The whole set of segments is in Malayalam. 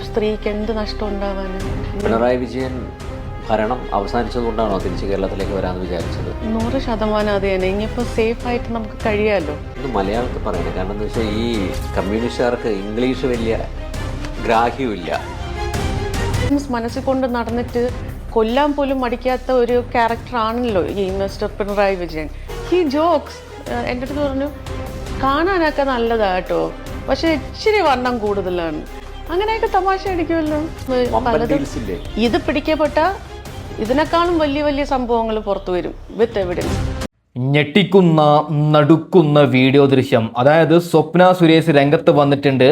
സ്ത്രീക്ക് എന്ത് നഷ്ടം ഉണ്ടാവാൻ? പിണറായി വിജയൻ ഭരണം അവസാനിച്ചതുകൊണ്ടാണോ തിരിച്ച് കേരളത്തിലേക്ക് വരാമെന്ന് വിചാരിച്ചത്? 100% അത് തന്നെ. ഇനിയിപ്പോൾ സേഫായിട്ട് നമുക്ക് കഴിയാമല്ലോ. ഇത് മലയാളത്തിൽ പറയണം, കാരണം എന്താ വെച്ചാൽ ഈ കമ്മ്യൂണിസ്റ്റുകാർക്ക് ഇംഗ്ലീഷ് വലിയ ഗ്രാഹ്യമില്ല. മനസ്സിൽ കൊണ്ട് നടന്നിട്ട് കൊല്ലാൻ പോലും മടിക്കാത്ത ഒരു ക്യാരക്ടറാണല്ലോ ഈ മിസ്റ്റർ പിണറായി വിജയൻ. ഈ ജോക്സ് എൻ്റെ അടുത്ത് പറഞ്ഞു കാണാനൊക്കെ നല്ലതാട്ടോ, പക്ഷെ ഇച്ചിരി വണ്ണം കൂടുതലാണ്. അങ്ങനെയൊക്കെ തമാശ അടിക്കുമല്ലോ പലതും. ഇത് പിടിക്കപ്പെട്ട ഇതിനേക്കാളും വലിയ വലിയ സംഭവങ്ങൾ പുറത്തു വരും വിത്ത് എവിഡൻസ്. ഞെട്ടിക്കുന്ന നടുക്കുന്ന വീഡിയോ ദൃശ്യം, അതായത് സ്വപ്ന സുരേഷ് രംഗത്ത് വന്നിട്ടുണ്ട്.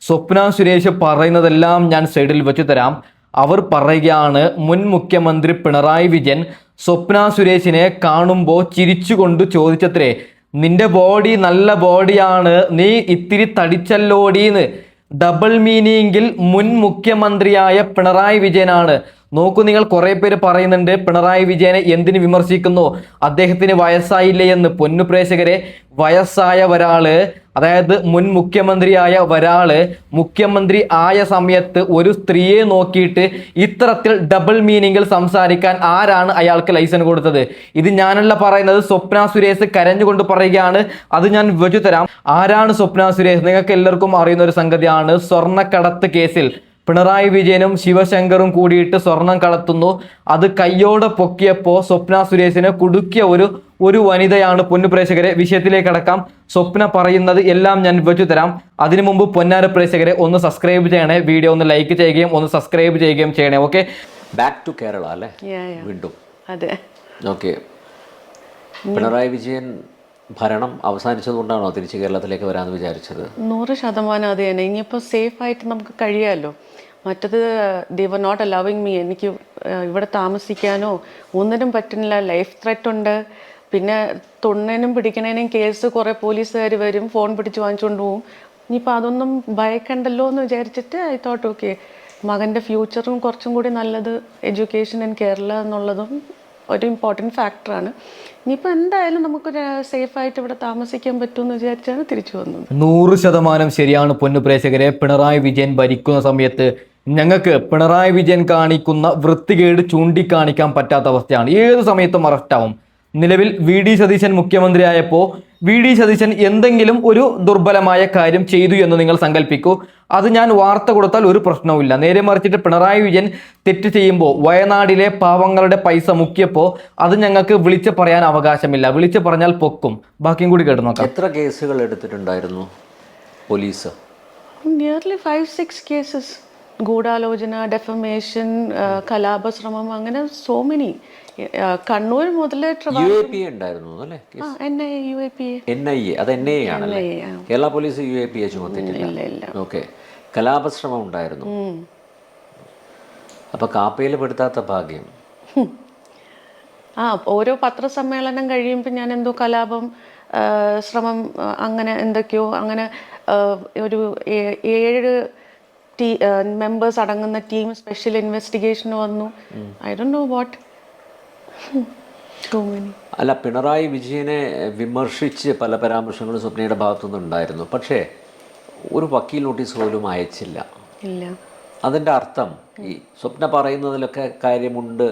സ്വപ്ന സുരേഷ് പറയുന്നതെല്ലാം ഞാൻ സൈഡിൽ വെച്ച് തരാം. അവർ പറയുകയാണ്, മുൻ മുഖ്യമന്ത്രി പിണറായി വിജയൻ സ്വപ്ന സുരേഷിനെ കാണുമ്പോൾ ചിരിച്ചുകൊണ്ട് ചോദിച്ചത്രേ, നിന്റെ ബോഡി നല്ല ബോഡിയാണ്, നീ ഇത്തിരി തടിച്ചല്ലോടീന്ന്. ഡബിൾ മീനിങ്ങിൽ മുൻ മുഖ്യമന്ത്രിയായ പിണറായി വിജയനാണ്. നോക്കൂ, നിങ്ങൾ കുറെ പേര് പറയുന്നുണ്ട് പിണറായി വിജയനെ എന്തിനു വിമർശിക്കുന്നു, അദ്ദേഹത്തിന് വയസ്സായില്ലേ എന്ന്. പൊന്നു പ്രേക്ഷകരെ, വയസ്സായ ഒരാള്, അതായത് മുൻ മുഖ്യമന്ത്രിയായ ഒരാള് മുഖ്യമന്ത്രി ആയ സമയത്ത് ഒരു സ്ത്രീയെ നോക്കിയിട്ട് ഇത്തരത്തിൽ ഡബിൾ മീനിങ്ങിൽ സംസാരിക്കാൻ ആരാണ് അയാൾക്ക് ലൈസൻസ് കൊടുത്തത്? ഇത് ഞാനല്ല പറയുന്നത്, സ്വപ്ന സുരേഷ് കരഞ്ഞുകൊണ്ട് പറയുകയാണ്. അത് ഞാൻ വെച്ചു തരാം. ആരാണ് സ്വപ്ന സുരേഷ്? നിങ്ങൾക്ക് എല്ലാവർക്കും അറിയുന്ന ഒരു സംഗതിയാണ്. സ്വർണ്ണക്കടത്ത് കേസിൽ പിണറായി വിജയനും ശിവശങ്കറും കൂടിയിട്ട് സ്വർണം കടത്തുന്നു. അത് കയ്യോടെ പൊക്കിയപ്പോൾ സ്വപ്ന സുരേഷിനെ കുടുക്കിയ ഒരു വനിതയാണ്. പൊന്നു പ്രേക്ഷകരെ, വിഷയത്തിലേക്ക് അടക്കാം. സ്വപ്ന പറയുന്നത് എല്ലാം ഞാൻ വെച്ചു തരാം. അതിനു മുമ്പ് പൊന്നാര പ്രേക്ഷകരെ ഒന്ന് സബ്സ്ക്രൈബ് ചെയ്യണേ, വീഡിയോ ഒന്ന് ലൈക്ക് ചെയ്യുകയും ഒന്ന് സബ്സ്ക്രൈബ് ചെയ്യുകയും ചെയ്യണേ. ഓക്കെ, ബാക്ക് ടു കേരള അല്ലേ? വീണ്ടും അതെ. ഓക്കെ, പിണറായി വിജയൻ ഭരണം അവസാനിച്ചതുകൊണ്ടാണോ തിരിച്ച് കേരളത്തിലേക്ക് വരാമെന്ന് വിചാരിച്ചത്? 100% അത് തന്നെ. ഇനിയിപ്പോൾ സേഫായിട്ട് നമുക്ക് കഴിയാമല്ലോ. മറ്റത് ദേ വർ നോട്ട് അലവിങ് മീ. എനിക്ക് ഇവിടെ താമസിക്കാനോ ഒന്നിനും പറ്റുന്നില്ല. ലൈഫ് ത്രെറ്റ് ഉണ്ട്. പിന്നെ തൊണ്ണനും പിടിക്കണേനും കേസ് കുറേ പോലീസുകാർ വരും, ഫോൺ പിടിച്ച് വാങ്ങിച്ചുകൊണ്ട് പോവും. ഇനിയിപ്പോൾ അതൊന്നും ഭയക്കണ്ടല്ലോ എന്ന് വിചാരിച്ചിട്ട് ഐ തോട്ട് ഓക്കെ, മകൻ്റെ ഫ്യൂച്ചറും കുറച്ചും കൂടി നല്ലത് എഡ്യൂക്കേഷൻ ഇൻ കേരള എന്നുള്ളതും ഒരു ഇമ്പോർട്ടൻറ്റ് ഫാക്ടറാണ്. ഇനിയിപ്പോൾ എന്തായാലും നമുക്കൊരു സേഫായിട്ട് ഇവിടെ താമസിക്കാൻ പറ്റുമെന്ന് വിചാരിച്ചാണ് തിരിച്ചു വന്നത്. 100% ശരിയാണ് പൊന്നു പ്രേക്ഷകരെ. പിണറായി വിജയൻ ഭരിക്കുന്ന സമയത്ത് ഞങ്ങൾക്ക് പിണറായി വിജയൻ കാണിക്കുന്ന വൃത്തികേട് ചൂണ്ടിക്കാണിക്കാൻ പറ്റാത്ത അവസ്ഥയാണ്. ഏത് സമയത്തും അറസ്റ്റാവും. നിലവിൽ വി ഡി സതീശൻ മുഖ്യമന്ത്രിയായപ്പോൾ വി ഡി സതീശൻ എന്തെങ്കിലും ഒരു ദുർബലമായ കാര്യം ചെയ്തു എന്ന് നിങ്ങൾ സങ്കല്പിക്കൂ. അത് ഞാൻ വാർത്ത കൊടുത്താൽ ഒരു പ്രശ്നവുമില്ല. നേരെ മറിച്ചിട്ട് പിണറായി വിജയൻ തെറ്റ് ചെയ്യുമ്പോൾ വയനാടിലെ പാവങ്ങളുടെ പൈസ മുക്കിയപ്പോൾ അത് ഞങ്ങൾക്ക് വിളിച്ച് പറയാൻ അവകാശമില്ല. വിളിച്ച് പറഞ്ഞാൽ പൊക്കും. ബാക്കിയും കൂടി കേട്ടു നോക്കാം. എത്ര കേസുകൾ എടുത്തിട്ടുണ്ടായിരുന്നു പോലീസ്? Nearly 5-6 cases. ഗൂഢാലോചന, ഡെഫമേഷൻ, കലാപശ്രമം, അങ്ങനെ സോ മെനി. കണ്ണൂർ മുതൽ കേരള പോലീസ് UAPA ചുമത്തിട്ടില്ല. ഓക്കെ, കലാപശ്രമം ഉണ്ടായിരുന്നു. അപ്പൊ കാപ്പയിൽ പെടുത്താത്ത ഭാഗ്യം. ഓരോ പത്രസമ്മേളനം കഴിയുമ്പോൾ ഞാൻ എന്തോ കലാപം ശ്രമം അങ്ങനെ എന്തൊക്കെയോ, അങ്ങനെ ഒരു 7 മെമ്പേഴ്സ് അടങ്ങുന്ന ടീം സ്പെഷ്യൽ ഇൻവെസ്റ്റിഗേഷൻ വന്നു. I don't no what. അല്ല, പിണറായി വിജയനെ വിമർശിച്ച് പല പരാമർശങ്ങളും സ്വപ്നയുടെ ഭാഗത്തുനിന്നുണ്ടായിരുന്നു. പക്ഷേ ഒരു വക്കീൽ നോട്ടീസ് പോലും അയച്ചില്ല. അതിൻ്റെ അർത്ഥം ഈ സ്വപ്ന പറയുന്നതിലൊക്കെ കാര്യമുണ്ട്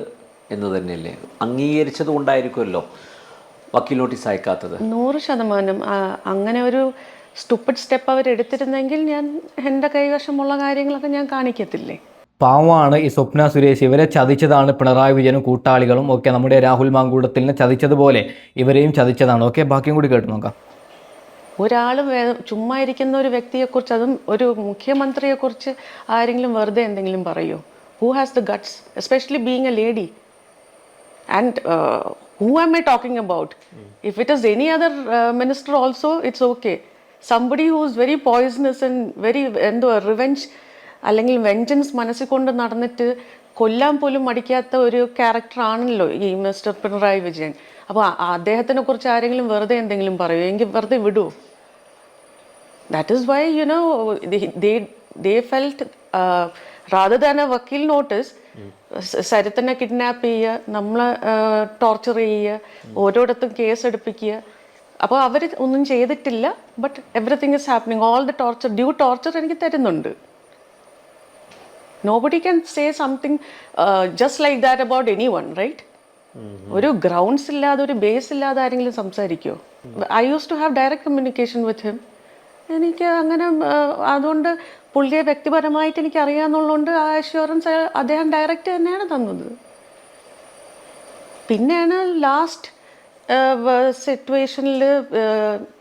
എന്ന് തന്നെയല്ലേ? അംഗീകരിച്ചത് കൊണ്ടായിരിക്കുമല്ലോ വക്കീൽ നോട്ടീസ് അയക്കാത്തത്. 100%. അങ്ങനെ ഒരു സ്റ്റുപ്പിഡ് സ്റ്റെപ്പ് അവരെടുത്തിരുന്നെങ്കിൽ ഞാൻ എൻ്റെ കൈവശമുള്ള കാര്യങ്ങളൊക്കെ ഞാൻ കാണിക്കത്തില്ലേ? പാവമാണ് ഈ സ്വപ്ന സുരേഷ്. ഇവരെ ചതിച്ചതാണ് പിണറായി വിജയനും കൂട്ടാളികളും. ഓക്കെ, നമ്മുടെ രാഹുൽ മാങ്കൂട്ടത്തിലിനെ ചതിച്ചതുപോലെ ഇവരെയും ചതിച്ചതാണ്. ഓക്കെ, ബാക്കിയും കൂടി കേട്ടു നോക്കാം. ഒരാൾ ചുമ്മാ ഇരിക്കുന്ന ഒരു വ്യക്തിയെക്കുറിച്ച്, അതും ഒരു മുഖ്യമന്ത്രിയെക്കുറിച്ച് ആരെങ്കിലും വെറുതെ എന്തെങ്കിലും പറയുമോ? Who has the guts, especially being A lady? And who am I talking about? If it is any other minister also, it's okay. Somebody who is very poisonous and very revenge അല്ലെങ്കിൽ വെഞ്ചൻസ് മനസ്സിൽ കൊണ്ട് നടന്നിട്ട് കൊല്ലാൻ പോലും മടിക്കാത്ത ഒരു ക്യാരക്ടറാണല്ലോ ഈ മിസ്റ്റർ പിണറായി വിജയൻ. അപ്പോൾ അദ്ദേഹത്തിനെ കുറിച്ച് ആരെങ്കിലും വെറുതെ എന്തെങ്കിലും പറയുമോ? എങ്കിൽ വെറുതെ വിടുമോ? That is why they felt rather than a വക്കീൽ നോട്ടീസ്, സരിത്തിനെ കിഡ്നാപ്പ് ചെയ്യുക, നമ്മളെ ടോർച്ചർ ചെയ്യുക, ഓരോടത്തും കേസ് എടുപ്പിക്കുക. അപ്പോൾ അവർ ഒന്നും ചെയ്തിട്ടില്ല. But everything is happening. All the torture, due torture എനിക്ക് തരുന്നുണ്ട്. Nobody can say something just like that about anyone, right? ഒരു ഗ്രൗണ്ട്സ് ഇല്ലാതെ ഒരു ബേസ് ഇല്ലാതെ ആരെങ്കിലും സംസാരിക്കുമോ? I use to have direct communication with him. എനിക്ക് അങ്ങനെ അതുകൊണ്ട് പുള്ളിയെ വ്യക്തിപരമായിട്ട് എനിക്ക് അറിയാമെന്നുള്ളതുകൊണ്ട് ആ അഷ്യൂറൻസ് അദ്ദേഹം ഡയറക്റ്റ് തന്നെയാണ് തന്നത്. പിന്നെയാണ് ലാസ്റ്റ് സിറ്റുവേഷനിൽ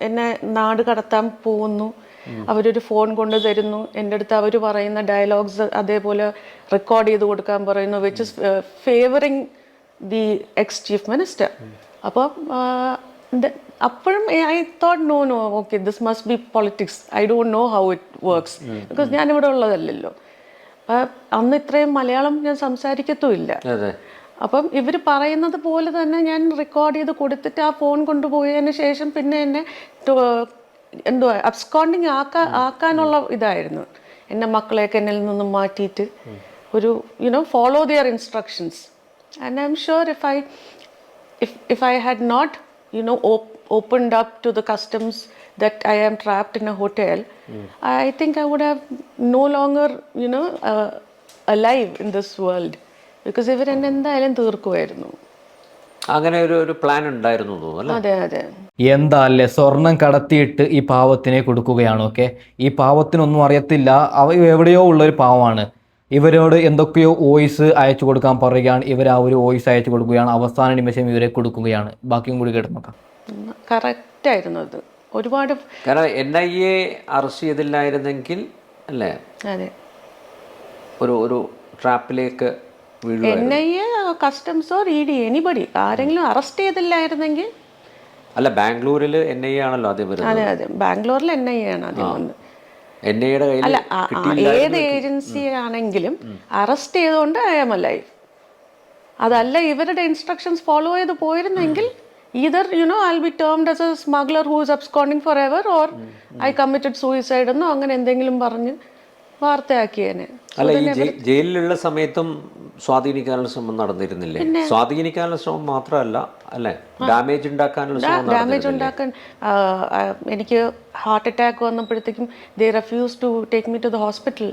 എന്നെ നാട് കടത്താൻ പോകുന്നു, അവരൊരു ഫോൺ കൊണ്ട് തരുന്നു, എൻ്റെ അടുത്ത് അവർ പറയുന്ന ഡയലോഗ്സ് അതേപോലെ റെക്കോർഡ് ചെയ്ത് കൊടുക്കാൻ പറയുന്നു, which is favouring the ex chief minister. അപ്പോൾ അപ്പോഴും I thought no okay this must be politics, I don't know how it works, because ഞാനിവിടെ ഉള്ളതല്ലല്ലോ. അന്ന് ഇത്രയും മലയാളം ഞാൻ സംസാരിക്കത്തുമില്ല. അപ്പം ഇവർ പറയുന്നത് പോലെ തന്നെ ഞാൻ റെക്കോർഡ് ചെയ്ത് കൊടുത്തിട്ട് ആ ഫോൺ കൊണ്ടുപോയതിന് ശേഷം പിന്നെ എന്നെ എന്തുവാ അബ്സ്കോണ്ടിങ് ആക്കാനുള്ള ഇതായിരുന്നു. എൻ്റെ മക്കളെയൊക്കെ എന്നിൽ നിന്നും മാറ്റിയിട്ട് ഒരു follow their instructions. And I എം ഷുവർ if I had not opened up to the customs that I am trapped in a hotel, I think I would have no longer alive in this world, because ഇവരെന്നെ എന്തായാലും തീർക്കുമായിരുന്നു. അങ്ങനെ ഒരു പ്ലാൻ ഉണ്ടായിരുന്നു തോന്നുന്നു. അതെ അതെ. എന്താ അല്ലേ, സ്വർണം കടത്തിയിട്ട് ഈ പാവത്തിനെ കൊടുക്കുകയാണ്. ഓക്കെ, ഈ പാവത്തിനൊന്നും അറിയത്തില്ല, എവിടെയോ ഉള്ളൊരു പാവമാണ്. ഇവരോട് എന്തൊക്കെയോ വോയിസ് അയച്ചു കൊടുക്കാൻ പറയുകയാണ്, ഇവർ ആ ഒരു വോയിസ് അയച്ചു കൊടുക്കുകയാണ്, അവസാന നിമിഷം ഇവരെ കൊടുക്കുകയാണ്. ബാക്കിയും കൂടി കേട്ട് നോക്കാം. കറക്റ്റ് ആയിരുന്നു അത്. ഒരുപാട് കാരണം NIA അറസ്റ്റ് ചെയ്തില്ലായിരുന്നെങ്കിൽ അല്ലേ അതെ ഒരു ട്രാപ്പിലേക്ക് NIA കസ്റ്റംസോ ED എനിബഡി ആരെങ്കിലും അറസ്റ്റ് ചെയ്തില്ലായിരുന്നെങ്കിൽ. അല്ല, ബാംഗ്ലൂരിൽ NIA ആണല്ലോ ആദ്യം വരുന്നത്. അതെ അതെ, ബാംഗ്ലൂരിൽ NIA ആണ് ആദ്യം വന്നത്. NIAയുടെ അല്ല, ഏത് ഏജൻസി ആണെങ്കിലും അറസ്റ്റ് ചെയ്തുകൊണ്ട് ഐ ആം അലൈവ്. അതല്ല ഇവരുടെ ഇൻസ്ട്രക്ഷൻസ് ഫോളോ ചെയ്ത് പോയിരുന്നെങ്കിൽ either I'll be termed as a smuggler who is absconding forever, or I committed suicide എന്നോ അങ്ങനെ എന്തെങ്കിലും പറഞ്ഞ് വാർത്തയാക്കിയേനെ. അല്ല, ഈ ജയിലിലുള്ള സമയത്തും സ്വാധീനിക്കാനുള്ള ശ്രമം നടന്നിരുന്നില്ലേ? സ്വാധീനിക്കാനുള്ള ശ്രമം മാത്രമല്ല അല്ലേ, ഡാമേജ് ഉണ്ടാക്കാനുള്ള ഉണ്ടാക്കാൻ. എനിക്ക് ഹാർട്ട് അറ്റാക്ക് വന്നപ്പോഴത്തേക്കും they refuse to take me to the hospital.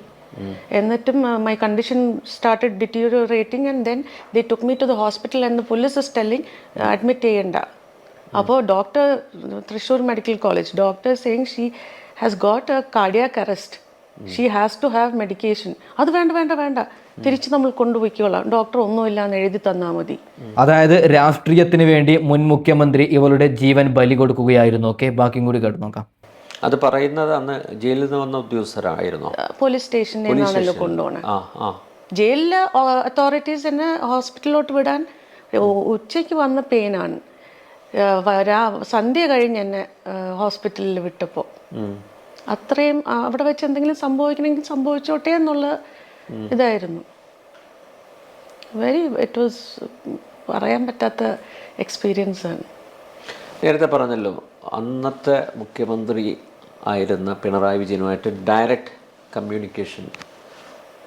എന്നിട്ടും my condition started deteriorating and then they took me to the hospital and the police is telling admit ചെയ്യണ്ട. അപ്പോൾ doctor, Thrissur medical college doctor saying she has got a cardiac arrest, she has to have medication. അത് വേണ്ട തിരിച്ച് നമ്മൾ കൊണ്ടുപോയിക്കോളാം, ഡോക്ടർ ഒന്നുമില്ലാന്ന് എഴുതി തന്നാൽ മതി. അതായത് രാഷ്ട്രീയത്തിന് വേണ്ടി മുൻ മുഖ്യമന്ത്രി ഇവളുടെ ജീവൻ ബലി കൊടുക്കുകയായിരുന്നു. ഓക്കെ, ബാക്കിയും കൂടി കേട്ട് നോക്കാം. അത് പറയുന്നത് അന്ന് ജയിലിൽ നിന്ന് വന്ന ഉദ്യോഗസ്ഥരായിരുന്നു. പോലീസ് സ്റ്റേഷനിൽ നിന്നാണല്ലോ കൊണ്ടുപോകണേ. ജയിലിലെ അതോറിറ്റീസ് എന്നെ ഹോസ്പിറ്റലിലോട്ട് വിടാൻ ഉച്ചയ്ക്ക് വന്ന പെയിനാണ്. സന്ധ്യ കഴിഞ്ഞ് എന്നെ ഹോസ്പിറ്റലിൽ വിട്ടപ്പോൾ അത്രയും അവിടെ വെച്ച് എന്തെങ്കിലും സംഭവിക്കണമെങ്കിൽ സംഭവിച്ചോട്ടെ എന്നുള്ള ഇതായിരുന്നു. ഇറ്റ് വാസ് പറയാൻ പറ്റാത്ത എക്സ്പീരിയൻസ് ആണ്. നേരത്തെ പറഞ്ഞല്ലോ, അന്നത്തെ മുഖ്യമന്ത്രി ആയിരുന്ന പിണറായി വിജയനുമായിട്ട് ഡയറക്റ്റ് കമ്മ്യൂണിക്കേഷൻ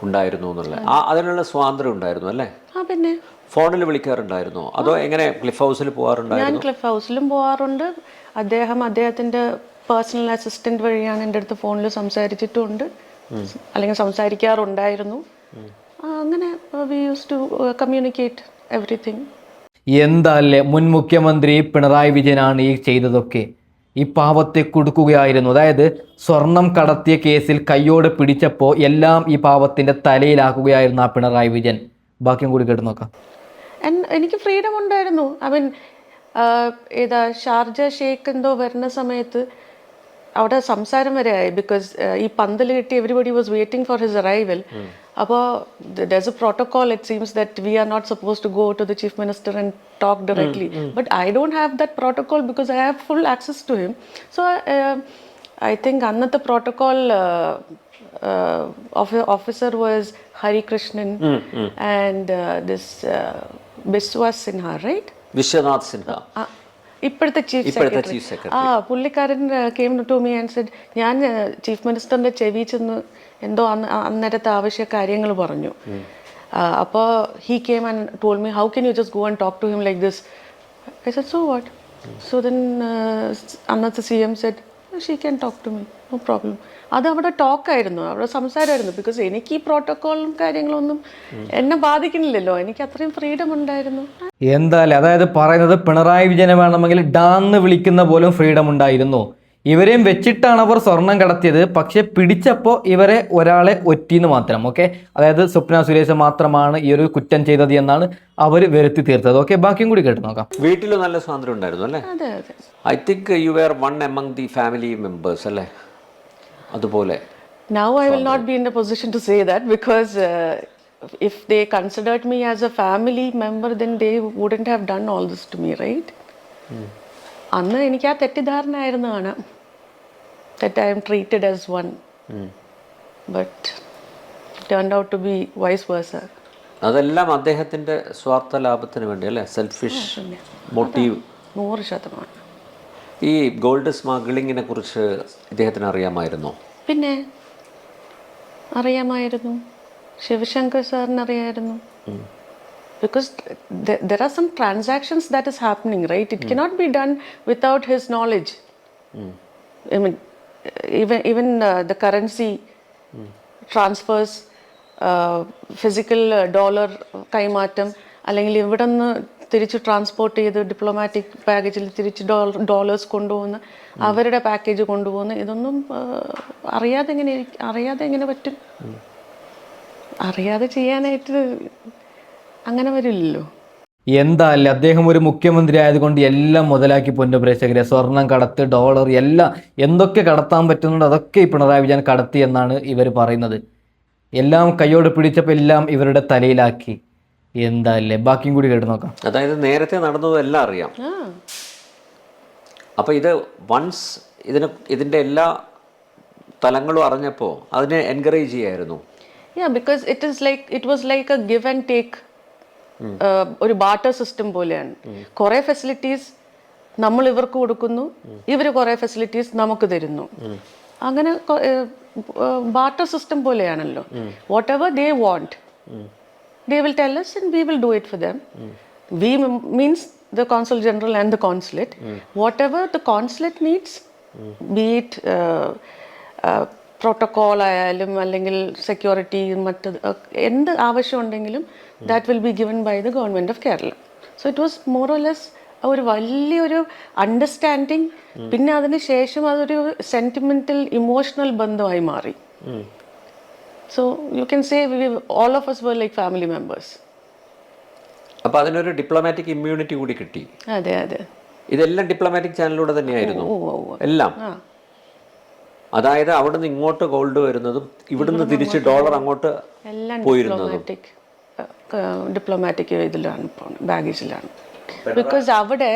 ഉണ്ടായിരുന്നു എന്നുള്ള അതിനുള്ള സ്വാതന്ത്ര്യം ഉണ്ടായിരുന്നു അല്ലേ? പിന്നെ ഫോണിൽ വിളിക്കാറുണ്ടായിരുന്നോ അതോ എങ്ങനെ ക്ലിഫ് ഹൗസിൽ പോകാറുണ്ടായിരുന്നു? ഞാൻ ക്ലിഫ് ഹൗസിലും പോകാറുണ്ട്. അദ്ദേഹത്തിൻ്റെ പേഴ്സണൽ അസിസ്റ്റന്റ് വഴിയാണ് എൻ്റെ അടുത്ത് ഫോണിൽ സംസാരിച്ചിട്ടുമുണ്ട്, അല്ലെങ്കിൽ സംസാരിക്കാറുണ്ടായിരുന്നു. അങ്ങനെ we use to communicate everything. എന്താല്ലേ, മുൻ മുഖ്യമന്ത്രി പിണറായി വിജയനാണ് ഈ ചെയ്തതൊക്കെ. ഈ പാവത്തെ കൊടുക്കുകയായിരുന്നു. അതായത് സ്വർണം കടത്തിയ കേസിൽ കയ്യോടെ പിടിച്ചപ്പോൾ എല്ലാം ഈ പാവത്തിൻ്റെ തലയിലാക്കുകയായിരുന്നു ആ പിണറായി വിജയൻ. ബാക്കിയും കൂടി കേട്ട് നോക്കാം. എനിക്ക് ഫ്രീഡം ഉണ്ടായിരുന്നു. ഐ മീൻ ഷാർജ ഷേഖ് എന്തോ വരുന്ന സമയത്ത് അവിടെ സംസാരം വരെ ആയി. ബിക്കോസ് ഈ പന്തൽ കിട്ടി everybody was waiting for his arrival. അപ്പോൾ there's a protocol, it seems, that we are not supposed to go to the chief minister and talk directly. But I don't have that protocol because I have full access to him. So I think annatha protocol officer was Hari Krishnan and this Biswas Sinha, right? Vishwanath Sinha. ഇപ്പോഴത്തെ ചീഫ് സെക്രട്ടറി. പുള്ളിക്കാരൻ came to me and said, ഞാൻ ചീഫ് മിനിസ്റ്ററിൻ്റെ ചെവി ചെന്ന് എന്തോ അന്നേരത്തെ ആവശ്യ കാര്യങ്ങൾ പറഞ്ഞു. അപ്പോൾ he came and told me, how can you just go and talk to him like this? I said, so what? So then അന്നത്തെ CM said, she can talk to me, no problem. അത് അവിടെ ടോക്കായിരുന്നു, അവിടെ സംസാരമായിരുന്നു. ബിക്കോസ് എനിക്ക് ഈ പ്രോട്ടോക്കോളും കാര്യങ്ങളൊന്നും എന്നെ ബാധിക്കുന്നില്ലല്ലോ, എനിക്ക് അത്രയും ഫ്രീഡം ഉണ്ടായിരുന്നു. എന്തായാലും അതായത് പറയുന്നത് പിണറായി വിജയനെ വേണമെങ്കിൽ ഡാന്ന് വിളിക്കുന്ന പോലും ഫ്രീഡം ഉണ്ടായിരുന്നു. ഇവരെയും വെച്ചിട്ടാണ് അവർ സ്വർണം കടത്തിയത്. പക്ഷെ പിടിച്ചപ്പോൾ ഇവരെ ഒരാളെ ഒറ്റീന്ന് മാത്രം. ഓക്കെ, അതായത് സ്വപ്ന സുരേഷ് മാത്രമാണ് ഈ ഒരു കുറ്റം ചെയ്തത് എന്നാണ് അവർ വരുത്തി തീർത്തത്. ഓക്കെ, ബാക്കിയും കൂടി കേട്ട് നോക്കാം. വീട്ടിൽ നല്ല സ്വാതന്ത്ര്യം ഉണ്ടായിരുന്നു അല്ലേ? അതെ അതെ. I think you were one among the family members അല്ലേ? അതുപോലെ Now I will not be in a position to say that because if they considered me as a family member, then they wouldn't have done all this to me, right? അന്ന് എനിക്ക് ആ തെറ്റിദ്ധാരണ ആയിരുന്നു കാണാം, that I am treated as one, but it turned out to be vice versa. അതെല്ലാം അദ്ദേഹത്തിൻ്റെ സ്വാർത്ഥ ലാഭത്തിന് വേണ്ടി അല്ലേ? Selfish motive. 100%. ഈ ഗോൾഡ് സ്മഗ്ലിങ്ങിനെ കുറിച്ച് ഇദ്ദേഹത്തിന് അറിയാമായിരുന്നോ? പിന്നെ അറിയാമായിരുന്നു, ശിവശങ്കർ സാറിന് അറിയായിരുന്നു. Because there are some transactions that is happening, right? It cannot be done without his knowledge. I mean, even the currency transfers, physical dollar കൈമാറ്റം, അല്ലെങ്കിൽ ഇവിടെ നിന്ന് തിരിച്ച് ട്രാൻസ്പോർട്ട് ചെയ്ത് ഡിപ്ലോമാറ്റിക് പാക്കേജിൽ തിരിച്ച് ഡോളേഴ്സ് കൊണ്ടുപോകുന്ന, അവരുടെ പാക്കേജ് കൊണ്ടുപോകുന്ന, ഇതൊന്നും അറിയാതെ എങ്ങനെ പറ്റും? അറിയാതെ ചെയ്യാനായിട്ട് അങ്ങനെ വരില്ലല്ലോ. എന്താല്ലേ, അദ്ദേഹം ഒരു മുഖ്യമന്ത്രി ആയതുകൊണ്ട് എല്ലാം മുതലാക്കി പൊന്നു പ്രേക്ഷകരെ. സ്വർണം കടത്ത്, ഡോളർ, എല്ലാം എന്തൊക്കെ കടത്താൻ പറ്റുന്നുണ്ട് അതൊക്കെ ഈ പിണറായി വിജയൻ കടത്തി എന്നാണ് ഇവർ പറയുന്നത്. എല്ലാം കയ്യോട് പിടിച്ചപ്പോൾ എല്ലാം ഇവരുടെ തലയിലാക്കി. എന്താല്ലേ, ബാക്കിയും കൂടി കേട്ട് നോക്കാം. അതായത് നേരത്തെ നടന്നതെല്ലാം അറിയാം. അപ്പോൾ ഇത് വൺസ് ഇതിൻ്റെ എല്ലാ തലങ്ങളും അറിഞ്ഞപ്പോൾ അതിനെ എൻകറേജ് ചെയ്യായിരുന്നു. because it was like a give and take, ഒരു ബാർട്ടർ സിസ്റ്റം പോലെയാണ്. കുറേ ഫെസിലിറ്റീസ് നമ്മൾ ഇവർക്ക് കൊടുക്കുന്നു, ഇവർ കുറേ ഫെസിലിറ്റീസ് നമുക്ക് തരുന്നു. അങ്ങനെ ബാർട്ടർ സിസ്റ്റം പോലെയാണല്ലോ. Whatever they want, they will tell us and we will do it for them. We means the consul general and the consulate. Whatever the consulate needs, be it protocol ആയാലും അല്ലെങ്കിൽ സെക്യൂരിറ്റി, മറ്റ് എന്ത് ആവശ്യം ഉണ്ടെങ്കിലും that will be given by the government of Kerala. So it was more or less ഒരു വലിയൊരു അണ്ടർസ്റ്റാൻഡിങ്. പിന്നെ അതിന് ശേഷം അതൊരു സെന്റിമെന്റൽ ഇമോഷണൽ ബന്ധമായി മാറി. So you can say all of us were like family members. അപ്പോൾ അതിനൊരു ഡിപ്ലോമാറ്റിക് ഇമ്മ്യൂണിറ്റി കൂടി കിട്ടി. അതെ അതെ. ഇതെല്ലാം ഡിപ്ലോമാറ്റിക് ചാനലിലൂടെ തന്നെയായിരുന്നു എല്ലാം. അതായത് അവിടുന്ന് ഇങ്ങോട്ട് ഗോൾഡ് വരുന്നതും ഇവിടുന്ന് തിരിച്ച് ഡോളർ അങ്ങോട്ട് പോയിരുന്നതും ഡിപ്ലോമാറ്റിക് ഇതിലാണ്, ബാഗേജിലാണ്. ബിക്കോസ് അവിടെ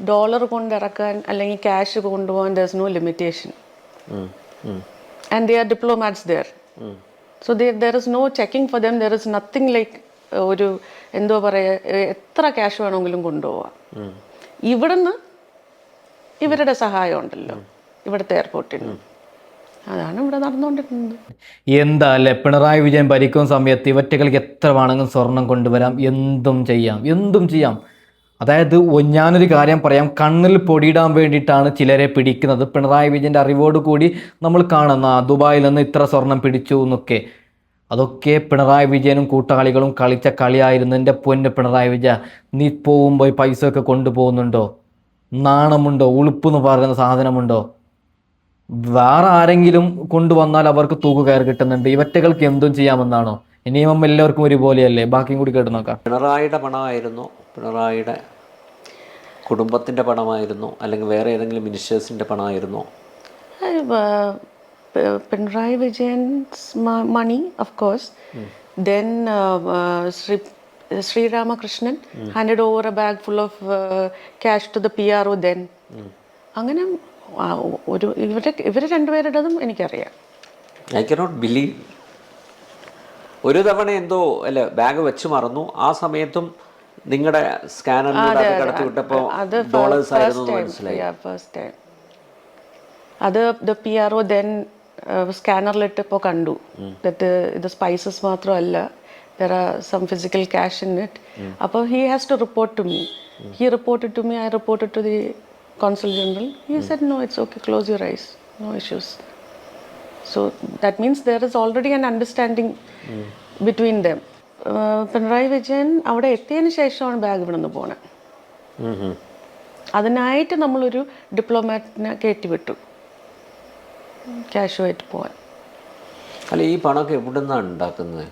ഡോളർ കൊണ്ടിറക്കാൻ അല്ലെങ്കിൽ ക്യാഷ് കൊണ്ടുപോകാൻ there is no limitation. And they are diplomats there. So there is no checking for them. There is nothing like ഒരു എന്തോ പറയുക, എത്ര ക്യാഷ് വേണമെങ്കിലും കൊണ്ടുപോവാം. ഇവിടുന്ന് ഇവരുടെ സഹായം ഉണ്ടല്ലോ ഇവിടുത്തെ എയർപോർട്ടിന്. അതാണ് ഇവിടെ നടന്നുകൊണ്ടിരുന്നത്. എന്താ അല്ലേ, പിണറായി വിജയൻ ഭരിക്കുന്ന സമയത്ത് ഇവറ്റകൾക്ക് എത്ര വേണമെങ്കിലും സ്വർണം കൊണ്ടുവരാം, എന്തും ചെയ്യാം. അതായത് ഞാനൊരു കാര്യം പറയാം, കണ്ണിൽ പൊടിയിടാൻ വേണ്ടിയിട്ടാണ് ചിലരെ പിടിക്കുന്നത്. പിണറായി വിജയൻ്റെ അറിവോട് കൂടി നമ്മൾ കാണുന്ന ദുബായിൽ നിന്ന് ഇത്ര സ്വർണം പിടിച്ചു എന്നൊക്കെ, അതൊക്കെ പിണറായി വിജയനും കൂട്ടാളികളും കളിച്ച കളിയായിരുന്നു. എൻ്റെ പൊന്ന് പിണറായി വിജയ, നീ പോകുമ്പോൾ പൈസ ഒക്കെ കൊണ്ടുപോകുന്നുണ്ടോ? നാണമുണ്ടോ? ഉളുപ്പെന്ന് പറയുന്ന സാധനമുണ്ടോ? വേറെ ആരെങ്കിലും കൊണ്ടുവന്നാൽ അവർക്ക് തൂക്കുകയർ കിട്ടുന്നുണ്ട്, ഇവറ്റകൾക്ക് എന്തും ചെയ്യാമെന്നാണോ? നിയമം എല്ലാവർക്കും ഒരുപോലെയല്ലേ? ബാക്കിയും കൂടി കേട്ട് നോക്കാം. പിണറായിയുടെ പണമായിരുന്നു, പിണറായിയുടെ കുടുംബത്തിൻ്റെ പണമായിരുന്നു, അല്ലെങ്കിൽ വേറെ ഏതെങ്കിലും മിനിസ്റ്റേഴ്സിൻ്റെ പണമായിരുന്നോ? Pinarayi Vijayan's money, of course. Then Sri Ramakrishnan handed over a bag full of cash to the PRO then. അങ്ങനെ ഇവർ രണ്ടുപേരുടേതും എനിക്കറിയാം. I cannot believe. ഒരു തവണ എന്തോ അല്ല ബാഗ് വെച്ച് മറന്നു, ആ സമയത്തും നിങ്ങളുടെ സ്കാനറിലൂടെ കടത്തി വിട്ടപ്പോൾ ഡോളേഴ്സ് ആയിരുന്നു മനസ്സിലായി. അത് ദ PRO then സ്കാനറിലിട്ടപ്പോൾ കണ്ടു ഇത് സ്പൈസസ് മാത്രമല്ല, there are some physical cash in it. അപ്പോൾ he has to report to me. He reported to me, I reported to the Consul General. He said, no, it's okay, close your eyes, no issues. So that means there is already an understanding between them. Pinarayi Vijayan അവിടെ എത്തിയതിന് ശേഷമാണ് ബാഗ് ഇവിടെ നിന്ന് പോണത്. അതിനായിട്ട് നമ്മളൊരു ഡിപ്ലോമാറ്റിനെ കയറ്റിവിട്ടു ക്യാഷുമായിട്ട് പോകാൻ. അല്ല, ഈ പണമൊക്കെ എവിടെ നിന്നാണ് ഉണ്ടാക്കുന്നത്?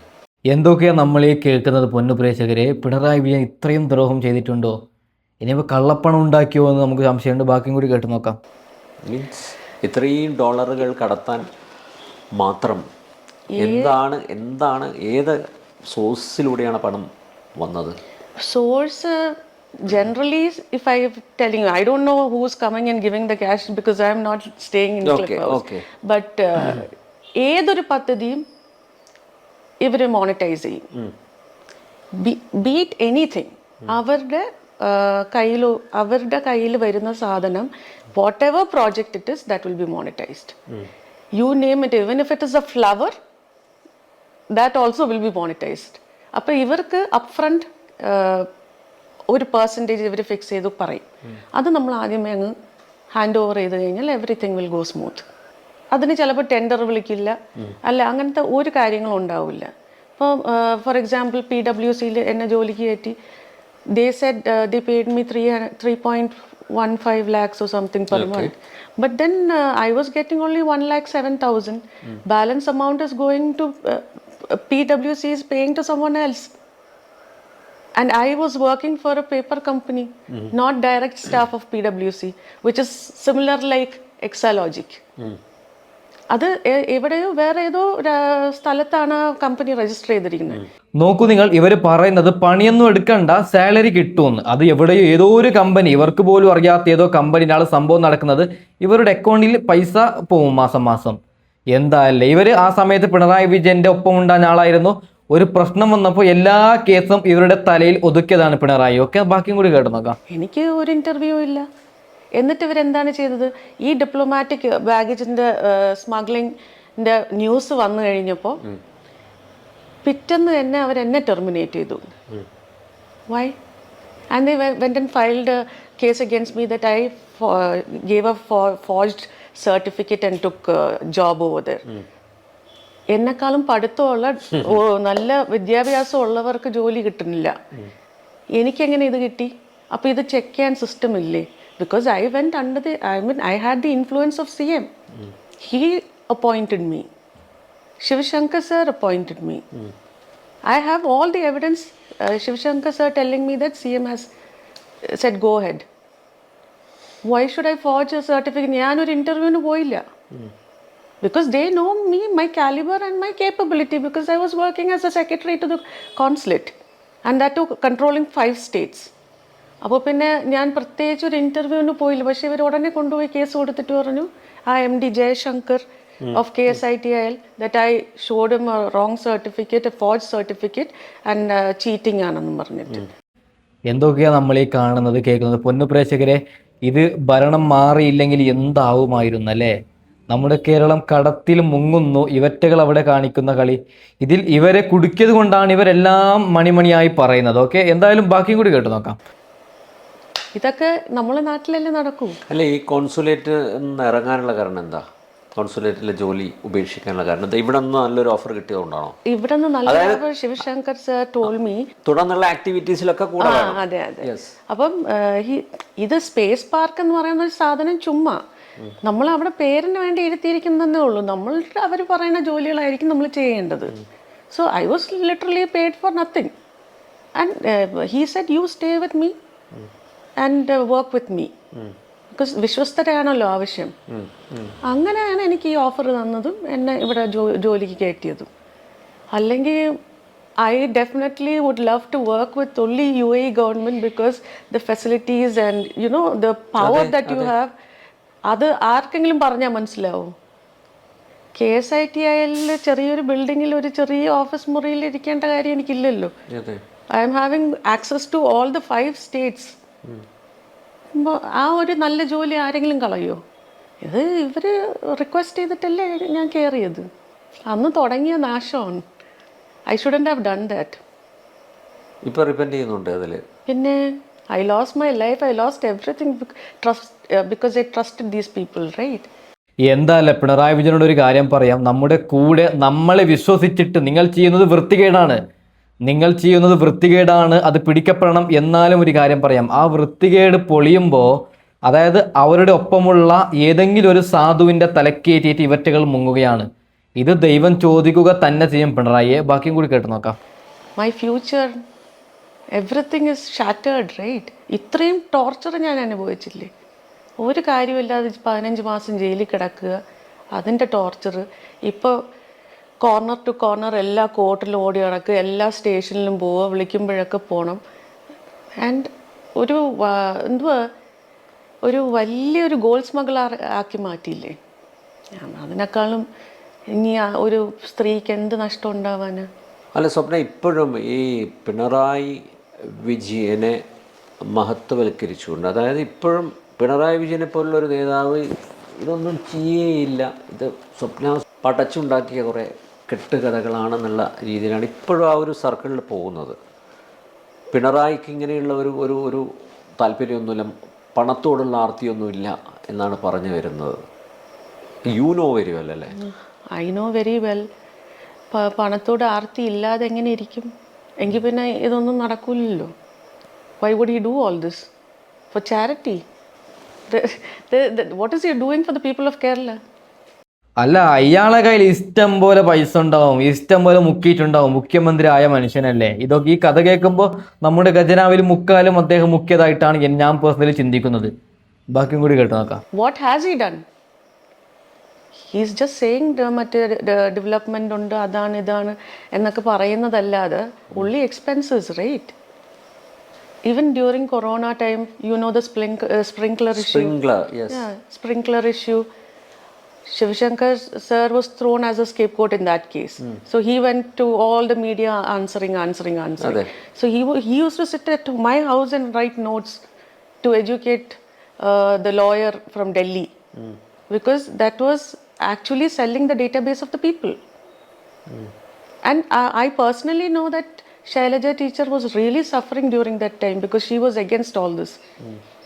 എന്തൊക്കെയാണ് നമ്മൾ ഈ കേൾക്കുന്നത് പൊന്നു പ്രേക്ഷകരെ? പിണറായി വിജയൻ ഇത്രയും ദ്രോഹം ചെയ്തിട്ടുണ്ടോ? ഇനിയിപ്പോൾ കള്ളപ്പണം ഉണ്ടാക്കിയോ എന്ന് നമുക്ക് സംശയമുണ്ട്. ബാക്കിയും കൂടി കേട്ട് നോക്കാം. മീൻസ് ഇത്രയും ഡോളറുകൾ കടത്താൻ മാത്രം എന്താണ് ഏത് സോഴ്സിലൂടെയാണ് പണം വന്നത്? Source generally, if I telling you, I don't know who's coming and giving the cash because I am not staying in Cliphouse. Okay. But ഏതൊരു പദ്ധതിയും ഇവർ മോണിറ്റൈസ് ചെയ്യും. Beat anything. അവരുടെ കയ്യിൽ വരുന്ന സാധനം, what ever project it is, that will be monetised. You name it, even if it is A flower, that also will be monetised. അപ്പോൾ ഇവർക്ക് അപ് ഫ്രണ്ട് ഒരു പെർസെൻറ്റേജ് ഇവർ ഫിക്സ് ചെയ്ത് പറയും. അത് നമ്മൾ ആദ്യമേ അങ്ങ് ഹാൻഡ് ഓവർ ചെയ്ത് കഴിഞ്ഞാൽ എവറിത്തിങ് വിൽ ഗോ സ്മൂത്ത്. അതിന് ചിലപ്പോൾ ടെൻഡർ വിളിക്കില്ല, അല്ല അങ്ങനത്തെ ഒരു കാര്യങ്ങളും ഉണ്ടാവില്ല. ഇപ്പോൾ ഫോർ എക്സാമ്പിൾ PWCയിൽ എന്നെ ജോലിക്ക് കയറ്റി, ദേ Z they paid me 3.15 lakhs or something per month. But then I was getting only 1,07,000. Balance amount is going to PWC is paying to someone else. And I was working for a paper company, not direct staff of PWC, which is similar like Exalogic. അത് എവിടെയോ വേറെ ഏതോ സ്ഥലത്താണ് കമ്പനി രജിസ്റ്റർ ചെയ്തിരിക്കുന്നത്. നോക്കൂ നിങ്ങൾ, ഇവർ പറയുന്നത് പണിയൊന്നും എടുക്കണ്ട, സാലറി കിട്ടുമെന്ന്. അത് എവിടെയോ ഏതോ ഒരു കമ്പനി, ഇവർക്ക് പോലും അറിയാത്ത ഏതോ കമ്പനിയിലാണ് സംഭവം നടക്കുന്നത്. ഇവരുടെ അക്കൗണ്ടിൽ പൈസ പോവും മാസം മാസം. എന്തായാലേ ഇവർ ആ സമയത്ത് പിണറായി വിജയന്റെ ഒപ്പം ഉണ്ടാകുന്ന ആളായിരുന്നു. ഒരു പ്രശ്നം വന്നപ്പോൾ എല്ലാ കേസും ഇവരുടെ തലയിൽ ഒതുക്കിയതാണ് പിണറായി. ഒക്കെ ബാക്കിയും കൂടി കേട്ട് നോക്കാം. എനിക്ക് ഒരു ഇന്റർവ്യൂ ഇല്ല. എന്നിട്ട് ഇവരെന്താണ് ചെയ്തത്? ഈ ഡിപ്ലോമാറ്റിക് ബാഗേജിന്റെ സ്മഗ്ലിങ്ങിന്റെ ന്യൂസ് വന്നു കഴിഞ്ഞപ്പോൾ പിറ്റേന്ന് തന്നെ അവരെന്നെ ടെർമിനേറ്റ് ചെയ്തു. Why? And they went and filed a case against me that I gave a forged certificate and took job over there. എന്നെക്കാളും പഠിത്തമുള്ള നല്ല വിദ്യാഭ്യാസം ഉള്ളവർക്ക് ജോലി കിട്ടുന്നില്ല. എനിക്കെങ്ങനെ ഇത് കിട്ടി? അപ്പോൾ ഇത് ചെക്ക് ചെയ്യാൻ സിസ്റ്റം ഇല്ലേ? Because I went under I had the influence of CM. He appointed me. Shiv Shankar sir appointed me. I have all the evidence. Shiv Shankar sir telling me that CM has said go ahead. Why should I forge a certificate? ഞാൻ ഒരു ഇന്റർവ്യൂവിന് പോയില്ല. Because they know me, my caliber and my capability, because I was working as a secretary to the consulate and that too controlling 5 states. അപ്പോൾ പിന്നെ ഞാൻ പ്രത്യേകിച്ച് ഒരു ഇൻ്റർവ്യൂവിന് പോയില്ല. പക്ഷേ ഇവർ ഉടനെ കൊണ്ടുപോയി കേസ് കൊടുത്തിട്ട് പറഞ്ഞു, ആ MD Jayashankar of KSITIL that I showed him a wrong certificate, a forge certificate and cheating ആണെന്നും പറഞ്ഞിട്ട്. എന്തൊക്കെയാണ് നമ്മൾ ഈ കാണുന്നത് കേൾക്കുന്നത്? പൊന്നു പ്രേക്ഷകരെ, ഇത് ഭരണം മാറിയില്ലെങ്കിൽ എന്താവുമായിരുന്നു അല്ലേ? നമ്മുടെ കേരളം കടത്തിൽ മുങ്ങുന്നു. ഇവറ്റകൾ അവിടെ കാണിക്കുന്ന കളി, ഇതിൽ ഇവരെ കുടുക്കിയത് കൊണ്ടാണ് ഇവരെല്ലാം മണിമണിയായി പറയുന്നത്. ഓക്കെ, എന്തായാലും ബാക്കിയും കൂടി കേട്ട് നോക്കാം. ഇതൊക്കെ നമ്മളെ നാട്ടിലല്ലേ നടക്കൂ. അല്ല, ഈ കോൺസുലേറ്റ് ഇറങ്ങാനുള്ള കാരണം എന്താ? കോൺസുലേറ്റിലെ ജോലി ഉപേക്ഷിക്കാനുള്ള കാരണം എന്താ? ഇവിടെ നിന്ന് നല്ലൊരു ഓഫർ കിട്ടിയതുകൊണ്ടാണോ? ഇവിടെ നിന്ന് നല്ല ശിവശങ്കർ സർ ടോൾഡ് മീ തുടർന്നുള്ള ആക്ടിവിറ്റീസിലൊക്കെ കൂടെ. അതെ അതെ. അപ്പം ഇത് സ്പേസ് പാർക്ക് എന്ന് പറയുന്ന ഒരു സാധനം ചുമ്മാ നമ്മൾ അവിടെ പേരിന് വേണ്ടി ഇരുത്തിയിരിക്കുന്നതേ ഉള്ളൂ. നമ്മൾ അവർ പറയുന്ന ജോലികളായിരിക്കും നമ്മൾ ചെയ്യേണ്ടത്. So I was literally paid for nothing. And he said you stay with me and work with me, because വിശ്വസ്തരാണല്ലോ ആവശ്യം. അങ്ങനെയാണ് എനിക്ക് ഈ ഓഫർ തന്നതും എന്നെ ഇവിടെ ജോലിക്ക് കയറ്റിയതും. അല്ലെങ്കിൽ I definitely would love to work with only UAE government because the facilities and the power that you have, അത് ആർക്കെങ്കിലും പറഞ്ഞാൽ മനസ്സിലാവും. KSITIL ചെറിയൊരു ബിൽഡിങ്ങിൽ ഒരു ചെറിയ ഓഫീസ് മുറിയിൽ ഇരിക്കേണ്ട കാര്യം എനിക്കില്ലല്ലോ. I am having access to all the 5 states. ആ ഒരു നല്ല ജോലി ആരെങ്കിലും കളയോ? ഇത് ഇവർ റിക്വസ്റ്റ് ചെയ്തിട്ടല്ലേ ഞാൻ കയറിയത്. അന്ന് തുടങ്ങിയ നാശമാണ്. I shouldn't have done that. ഇപ്പോൾ റിപ്പന്റ് ചെയ്യുന്നുണ്ട് അതിൽ. പിന്നെ I lost my life, I lost everything because I trusted these people, right? എന്താല്ലേ പിണറായി വിജയനോട് ഒരു കാര്യം പറയാം, നമ്മുടെ കൂടെ നമ്മളെ വിശ്വസിച്ചിട്ട് നിങ്ങൾ ചെയ്യുന്നത് വൃത്തികേടാണ്, നിങ്ങൾ ചെയ്യുന്നത് വൃത്തികേടാണ്, അത് പിടിക്കപ്പെടണം. എന്നാലും ഒരു കാര്യം പറയാം, ആ വൃത്തികേട് പൊളിയുമ്പോൾ അതായത് അവരുടെ ഒപ്പമുള്ള ഏതെങ്കിലും ഒരു സാധുവിൻ്റെ തലക്കേറ്റിയിട്ട് ഇവറ്റകൾ മുങ്ങുകയാണ്. ഇത് ദൈവം ചോദിക്കുക തന്നെ ചെയ്യും പിണറായിയെ. ബാക്കിയും കൂടി കേട്ട് നോക്കാം. My future, everything is shattered, right? ഇത്രയും ടോർച്ചർ ഞാൻ അനുഭവിച്ചില്ലേ, ഒരു കാര്യമില്ലാതെ 15 മാസം ജയിലിൽ കിടക്കുക, അതിൻ്റെ ടോർച്ചർ. ഇപ്പോൾ കോർണർ ടു കോർണർ എല്ലാ കോർട്ടിലും ഓടി കിടക്കുക, എല്ലാ സ്റ്റേഷനിലും പോവുക, വിളിക്കുമ്പോഴൊക്കെ പോകണം. ആൻഡ് ഒരു എന്തുവാ ഒരു വലിയൊരു ഗോൾഡ് സ്മഗ്ലർ ആക്കി മാറ്റിയില്ലേ. അതിനേക്കാളും ഇനി ഒരു സ്ത്രീക്ക് എന്ത് നഷ്ടം ഉണ്ടാവാന്. അല്ല സ്വപ്ന, ഇപ്പോഴും ഈ പിണറായി വിജയനെ മഹത്വവൽക്കരിച്ചുകൊണ്ട്, അതായത് ഇപ്പോഴും പിണറായി വിജയനെ പോലുള്ളൊരു നേതാവ് ഇതൊന്നും ചെയ്യേയില്ല, ഇത് സ്വപ്ന പടച്ചുണ്ടാക്കിയ കുറേ കെട്ടുകഥകളാണെന്നുള്ള രീതിയിലാണ് ഇപ്പോഴും ആ ഒരു സർക്കിളിൽ പോകുന്നത്. പിണറായിക്ക് ഇങ്ങനെയുള്ള ഒരു താല്പര്യമൊന്നുമില്ല, പണത്തോടുള്ള ആർത്തിയൊന്നുമില്ല എന്നാണ് പറഞ്ഞു വരുന്നത്. യു നോ വെരി വെൽ അല്ലേ? I know very well. പണത്തോട് ആർത്തി ഇല്ലാതെ എങ്ങനെ ഇരിക്കും? എങ്കിൽ പിന്നെ ഇതൊന്നും നടക്കില്ലല്ലോ. Why would he do all this for charity? What is he doing for the people of Kerala? അല്ല, അയാളെ കയ്യിൽ ഇഷ്ടം പോലെ പൈസ ഉണ്ടാവും, ഇഷ്ടം പോലെ മുക്കിയിട്ടുണ്ടാവും, മുഖ്യമന്ത്രി ആയ മനുഷ്യനല്ലേ. ഇതൊക്കെ ഈ കഥ കേൾക്കുമ്പോൾ നമ്മുടെ ഖജനാവിൽ മുക്കാലും അദ്ദേഹം മുഖ്യതായിട്ടാണ് ഞാൻ പേഴ്സണലി ചിന്തിക്കുന്നത്. ബാക്കിയും കൂടി കേട്ട് നോക്കാം. What has he done? He's just saying മറ്റേ ഡെവലപ്മെൻ്റ് ഉണ്ട്, അതാണ് ഇതാണ് എന്നൊക്കെ പറയുന്നതല്ലാതെ ഉള്ളി expenses, right? Even during Corona time, you know the sprinkler issue. Yeah, sprinkler issue. Shiv Shankar sir was thrown as a scapegoat in that case. So he went to all the media answering. So he used to sit at my house and write notes to educate the lawyer from Delhi, because that was actually selling the database of the people. And I personally know that Shailaja teacher was really suffering during that time because she was against all this.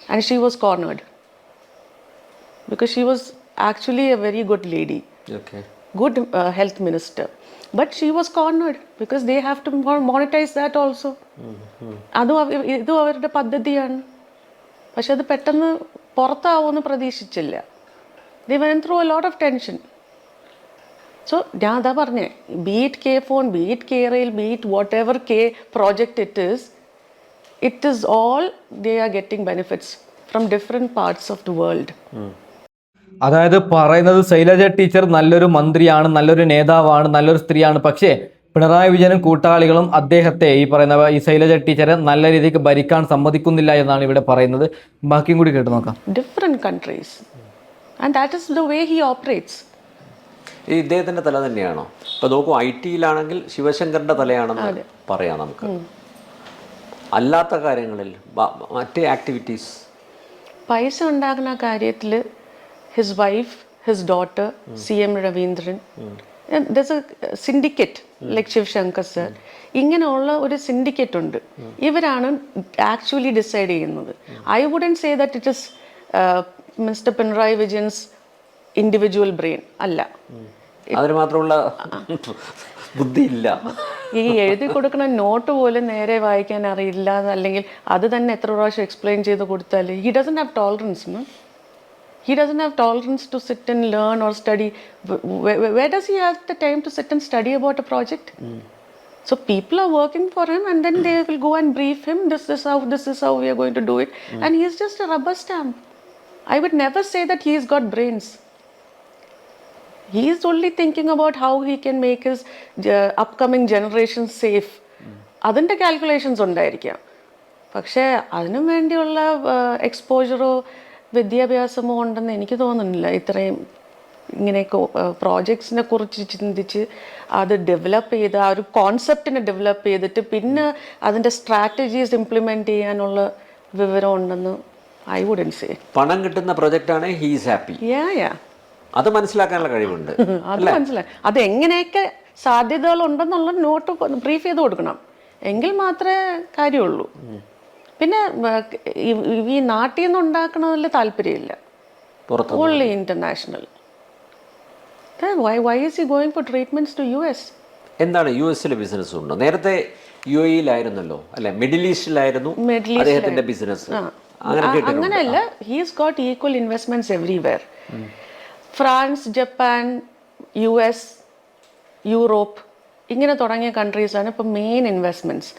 And she was cornered. Because she was actually a very good lady. Okay. Good health minister. But she was cornered because they have to monetize that also. ഇത് അവരുടെ പദ്ധതിയാണ്. പക്ഷെ അത് പെട്ടെന്ന് പുറത്താവുമെന്ന് പ്രതീക്ഷിച്ചില്ല. They went through a lot of tension. So, ഞാൻ അതാ പറഞ്ഞേ, be it K-Phone, be it K-Rail, be it whatever K project it is all they are getting benefits from different parts of the world. അതായത് പറയുന്നത് ശൈലജ ടീച്ചർ നല്ലൊരു മന്ത്രിയാണ്, നല്ലൊരു നേതാവാണ്, നല്ലൊരു സ്ത്രീയാണ്. പക്ഷേ പിണറായി വിജയനും കൂട്ടാളികളും അദ്ദേഹത്തെ ഈ പറയുന്ന ഈ ശൈലജ ടീച്ചറെ നല്ല രീതിക്ക് ഭരിക്കാൻ സമ്മതിക്കുന്നില്ല എന്നാണ് ഇവിടെ പറയുന്നത്. ബാക്കിയും കൂടി കേട്ട് നോക്കാം. Different countries. And that is the way he operates. ഈ ഇദ്ദേഹത്തിൻ്റെ തല തന്നെയാണോ? ഇപ്പോൾ നോക്കൂ, IT-യിലാണെങ്കിൽ ശിവശങ്കറിൻ്റെ തലയാണെന്ന് പറയാം നമുക്ക്. അല്ലാത്ത കാര്യങ്ങളിൽ മറ്റേ ആക്ടിവിറ്റീസ്, പൈസ ഉണ്ടാക്കുന്ന കാര്യത്തിൽ his wife, his daughter, CM Raveendran, there's a syndicate like Sivasankar sir, ഇങ്ങനെയുള്ള ഒരു സിൻഡിക്കേറ്റ് ഉണ്ട്. ഇവരാണ് ആക്ച്വലി ഡിസൈഡ് ചെയ്യുന്നത്. I wouldn't say that it is mister Pinarayi Vijayan's individual brain അല്ല. അതിന് മാത്രമുള്ള ബുദ്ധിയില്ല. ഈ എഴുതി കൊടുക്കുന്ന നോട്ട് പോലും നേരെ വായിക്കാൻ അറിയില്ല, അല്ലെങ്കിൽ അത് തന്നെ എത്ര പ്രാവശ്യം എക്സ്പ്ലെയിൻ ചെയ്ത് കൊടുത്താൽ he doesn't have tolerance. He doesn't have tolerance to sit and learn or study. Where does he have the time to sit and study about a project? So people are working for him, and then they will go and brief him. This is how we are going to do it. And he is just a rubber stamp. I would never say that he has got brains. He is only thinking about how he can make his upcoming generation safe. അതിൻ്റെ കാൽക്കുലേഷൻസ് ഉണ്ടായിരിക്കാം. പക്ഷേ അതിനു വേണ്ടിയുള്ള എക്സ്പോജറോ വിദ്യാഭ്യാസമോ ഉണ്ടെന്ന് എനിക്ക് തോന്നുന്നില്ല. ഇത്രയും ഇങ്ങനെയൊക്കെ പ്രോജക്ട്സിനെ കുറിച്ച് ചിന്തിച്ച് അത് ഡെവലപ്പ് ചെയ്ത് ആ ഒരു കോൺസെപ്റ്റിനെ ഡെവലപ്പ് ചെയ്തിട്ട് പിന്നെ അതിൻ്റെ സ്ട്രാറ്റജീസ് ഇംപ്ലിമെൻറ്റ് ചെയ്യാനുള്ള വിവരം ഉണ്ടെന്ന് ഐ വുഡൻറ്റ് സേ. പണം കിട്ടുന്ന പ്രൊജക്റ്റാണ് ഹീസ് ഹാപ്പി. അത് മനസ്സിലാക്കാനുള്ള കഴിവുണ്ട്. അത് മനസ്സിലായി. അത് എങ്ങനെയൊക്കെ സാധ്യതകൾ ഉണ്ടെന്നുള്ള നോട്ട് ബ്രീഫ് ചെയ്ത് കൊടുക്കണം, എങ്കിൽ മാത്രമേ കാര്യമുള്ളൂ. പിന്നെ ഈ നാട്ടിൽ നിന്ന് ഉണ്ടാക്കണതിൽ താല്പര്യമില്ല, പുറത്ത് only international. Why is he going for treatments to US? എന്താണ് US ബിസിനസ് ഉണ്ടോ? നേരത്തെ UAE-ലായിരുന്നല്ലോ അല്ലെ, മിഡിൽ ഈസ്റ്റിലായിരുന്നു അദ്ദേഹത്തിന്റെ ബിസിനസ്. അങ്ങനെയല്ല, he's got equal investments everywhere. France, Japan, US, Europe ഇങ്ങനെ തുടങ്ങിയ കൺട്രീസാണ് ഇപ്പോൾ മെയിൻ ഇൻവെസ്റ്റ്മെന്റ്സ്.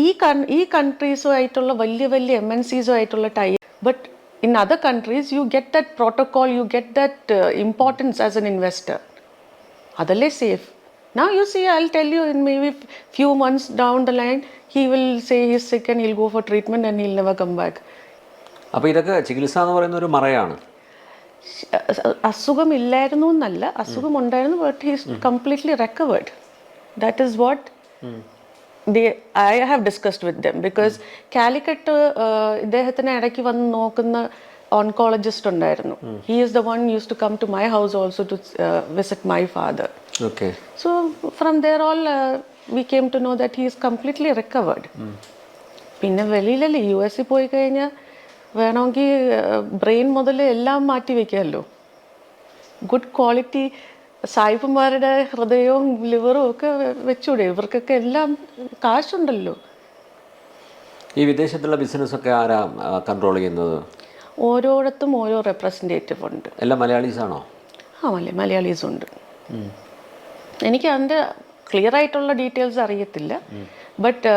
ഈ കൺട്രീസുമായിട്ടുള്ള വലിയ വലിയ MNCസുമായിട്ടുള്ള tie. But in other countries you get that protocol, you get that importance as an investor. Adalle safe. Now you see, I'll tell you, in maybe few months down the line he will say he's sick and he'll go for treatment and he'll never come back. അപ്പോൾ ഇതൊക്കെ ചികിത്സ എന്ന് പറയുന്ന ഒരു മറയാണ്. അസുഖം ഇല്ലായിരുന്നു എന്നല്ല, അസുഖം ഉണ്ടായിരുന്നു, but he's completely recovered. That is what I have discussed with them, because Calicut ഇദ്ദേഹത്തിന് ഇടയ്ക്ക് വന്ന് നോക്കുന്ന ഓൺകോളജിസ്റ്റ് ഉണ്ടായിരുന്നു. He is the one used to come to my house also to visit my father. Okay. So from there all we came to know that he is completely recovered. പിന്നെ വെളിയിലല്ലേ US പോയി കഴിഞ്ഞാൽ വേണമെങ്കിൽ ബ്രെയിൻ മുതൽ എല്ലാം മാറ്റി വെക്കാമല്ലോ. ഗുഡ് ക്വാളിറ്റി സായിപ്പന്മാരുടെ ഹൃദയവും ലിവറും ഒക്കെ വെച്ചൂടെ? ഇവർക്കൊക്കെ എല്ലാം കാശുണ്ടല്ലോ. ഈ വിദേശത്തുള്ള ബിസിനസ്സൊക്കെ ആരാ കൺട്രോൾ ചെയ്യുന്നത്? ഓരോടത്തും ഓരോ റെപ്രസെൻറ്റേറ്റീവ് ഉണ്ട്. എല്ലാം മലയാളീസ് ആണോ? മലയാളീസ് ഉണ്ട്. എനിക്ക് അതിൻ്റെ ക്ലിയർ ആയിട്ടുള്ള ഡീറ്റെയിൽസ് അറിയത്തില്ല. But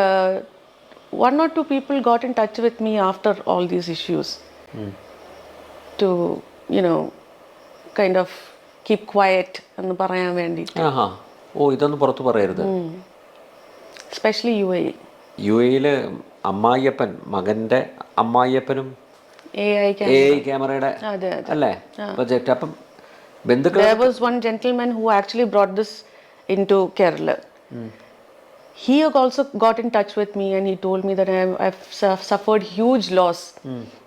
1 or 2 people got in touch with me after all these issues to, kind of keep quiet എന്ന് പറയാൻ വേണ്ടിയിട്ട്. ഇതൊന്നും പുറത്ത് പറയരുത്. എസ്പെഷ്യലി UAE അമ്മായിയപ്പൻ, മകന്റെ അമ്മായിയപ്പനും AI ക്യാമറയുടെ അല്ലേ പ്രൊജക്ട്. അപ്പം ബന്ധുക്കൾ. There was one gentleman who actually brought this into Kerala. He also got in touch with me and he told me that I've suffered huge loss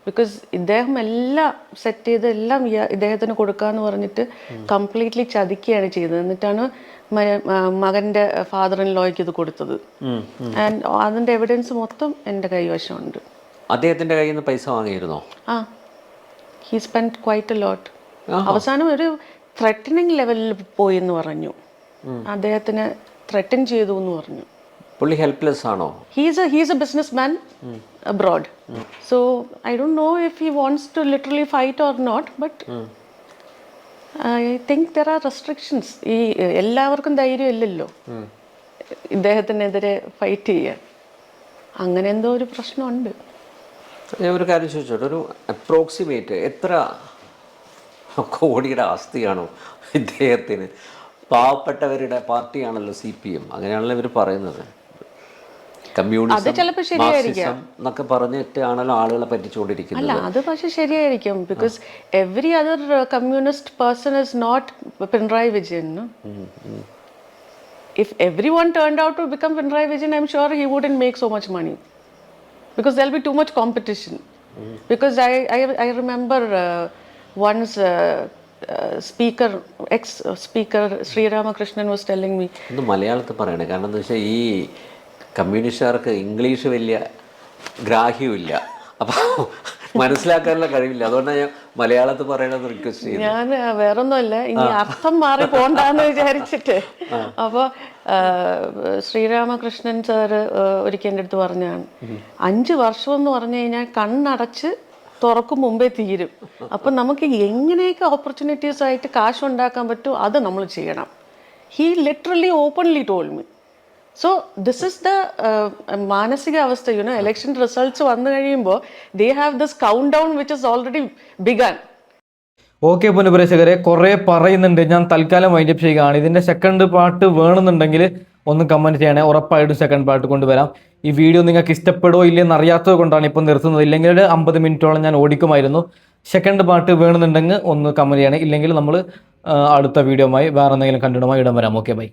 because ഇദ്ദേഹം എല്ലാം സെറ്റ് ചെയ്ത് എല്ലാം ഇദ്ദേഹത്തിന് കൊടുക്കാന്ന് പറഞ്ഞിട്ട് കംപ്ലീറ്റ്ലി ചതിക്കുകയാണ് ചെയ്തത്. എന്നിട്ടാണ് മകന്റെ ഫാദർ ഇൻ ലോയ്ക്ക് ഇത് കൊടുത്തത്. ആൻഡ് അതിന്റെ എവിഡൻസ് മൊത്തം എൻ്റെ കൈവശമുണ്ട്. അദ്ദേഹത്തിന്റെ കയ്യിൽ നിന്ന് പൈസ വാങ്ങിയിരുന്നോ? he spent quite a lot. അവസാനം ഒരു ത്രെറ്റനിങ് ലെവലിൽ പോയി എന്ന് പറഞ്ഞു. അദ്ദേഹത്തിന് ത്രെറ്റൻ ചെയ്തു എന്ന് പറഞ്ഞു. പുള്ളി ഹെൽപ്ലെസ് ആണോ? He's a businessman abroad. So I don't know if he wants to literally fight or not, but I think there are restrictions. ഈ എല്ലാവർക്കും ധൈര്യം ഇല്ലല്ലോ ഇദ്ദേഹത്തിനെതിരെ ഫൈറ്റ് ചെയ്യാൻ. അങ്ങനെ എന്തോ ഒരു പ്രശ്നമുണ്ട്. ഞാൻ ഒരു കാര്യം ചോദിച്ചോട്ടെ, ഒരു അപ്രോക്സിമേറ്റ് എത്ര കോടിയുടെ ആസ്തിയാണോ ഇദ്ദേഹത്തിന്? പാവപ്പെട്ടവരുടെ പാർട്ടിയാണല്ലോ CPM, അങ്ങനെയാണല്ലോ ഇവർ പറയുന്നത്. കമ്മ്യൂണിസം എന്നൊക്കെ പറഞ്ഞിട്ടാണല്ലോ ആളുകളെ പറ്റിച്ചുകൊണ്ടിരിക്കുന്നത്. അല്ല, അത് പക്ഷെ ശരിയായിരിക്കും. Because every other communist person is not Pinarayi Vijayan. If everyone turned out to become Pinarayi Vijayan, I'm sure he wouldn't make so much money because there'll be too much competition. Because I remember once ex-speaker Sri Ramakrishnan was telling me. ഇത് മലയാളത്തിൽ പറയണേ, കാരണം എന്താ വെച്ചാൽ ഈ കമ്മ്യൂണിസ്റ്റുകാർക്ക് ഇംഗ്ലീഷ് വലിയ ഗ്രാഹ്യമില്ല, അപ്പോൾ മനസ്സിലാക്കാനുള്ള കഴിവില്ല. അതുകൊണ്ടാണ് ഞാൻ മലയാളത്തിൽ പറയണമെന്ന് റിക്വസ്റ്റ് ചെയ്യുന്നത്. ഞാൻ വേറൊന്നുമല്ല, ഇനി അർത്ഥം മാറി പോണ്ടെന്ന് വിചാരിച്ചിട്ട്. അപ്പോൾ ശ്രീരാമകൃഷ്ണൻ സാറ് ഒരിക്കൽ എൻ്റെ അടുത്ത് പറഞ്ഞാണ്, 5 വർഷം എന്ന് പറഞ്ഞു കഴിഞ്ഞാൽ കണ്ണടച്ച് തുറക്കും മുമ്പേ തീരും. അപ്പം നമുക്ക് എങ്ങനെയൊക്കെ ഓപ്പർച്യൂണിറ്റീസ് ആയിട്ട് കാശ് ഉണ്ടാക്കാൻ പറ്റുമോ അത് നമ്മൾ ചെയ്യണം. He literally openly told me. So this is the മാനസികാവസ്ഥ. ഇലക്ഷൻ റിസൾട്ട്സ് വന്നു കഴിയുമ്പോൾ they have this countdown which is already begun. Okay പുനഃപ്രേക്ഷകരെ, കുറേ പറയുന്നുണ്ട്, ഞാൻ തൽക്കാലം വൈൻഡപ്പ് ചെയ്യുകയാണ്. ഇതിൻ്റെ സെക്കൻഡ് പാർട്ട് വേണമെന്നുണ്ടെങ്കിൽ ഒന്ന് കമൻറ്റ് ചെയ്യണേ, ഉറപ്പായിട്ടും സെക്കൻഡ് പാർട്ട് കൊണ്ടുവരാം. ഈ വീഡിയോ നിങ്ങൾക്ക് ഇഷ്ടപ്പെടുമോ ഇല്ലെന്ന് അറിയാത്തത് കൊണ്ടാണ് ഇപ്പം നിർത്തുന്നത്. ഇല്ലെങ്കിൽ 50 മിനിറ്റോളം ഞാൻ ഓടിക്കുമായിരുന്നു. സെക്കൻഡ് പാർട്ട് വേണമെന്നുണ്ടെങ്കിൽ ഒന്ന് കമൻറ്റ് ചെയ്യണേ. ഇല്ലെങ്കിൽ നമ്മൾ അടുത്ത വീഡിയോയുമായി വേറെ എന്തെങ്കിലും കണ്ടിടുമായി ഇടം വരാം. Okay, by.